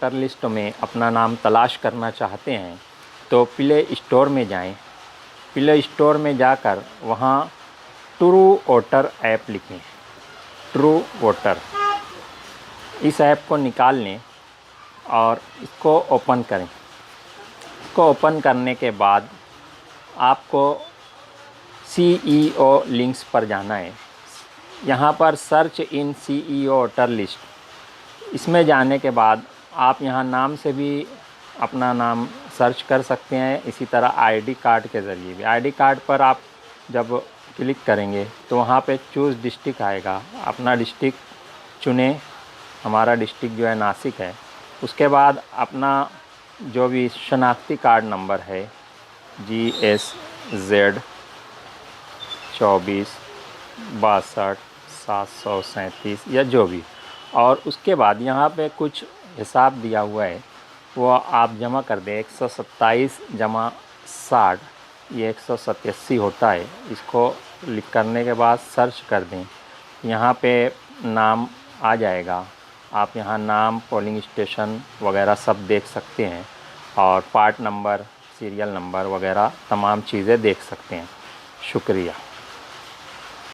Voter list में अपना नाम तलाश करना चाहते हैं तो प्ले स्टोर में जाएं। प्ले स्टोर में जाकर वहां ट्रू वोटर ऐप लिखें। ट्रू वोटर, इस ऐप को निकाल लें और इसको ओपन करें। इसको ओपन करने के बाद आपको CEO लिंक्स पर जाना है। यहाँ पर search in CEO voter list, इसमें जाने के बाद आप यहाँ नाम से भी अपना नाम सर्च कर सकते हैं। इसी तरह ID कार्ड के ज़रिए भी। ID कार्ड पर आप जब क्लिक करेंगे तो वहाँ पे चूज़ डिस्ट्रिक्ट आएगा, अपना डिस्ट्रिक्ट चुनें। हमारा डिस्ट्रिक्ट जो है नासिक है। उसके बाद अपना जो भी शनाख्ती कार्ड नंबर है GSZ 24 62 737 या जो भी, और उसके बाद यहाँ पे कुछ हिसाब दिया हुआ है वो आप जमा कर दें। 127 जमा 60, ये 187 होता है। इसको क्लिक करने के बाद सर्च कर दें। यहाँ पे नाम आ जाएगा। आप यहाँ नाम, पोलिंग स्टेशन वगैरह सब देख सकते हैं और पार्ट नंबर, सीरियल नंबर वगैरह तमाम चीज़ें देख सकते हैं। शुक्रिया।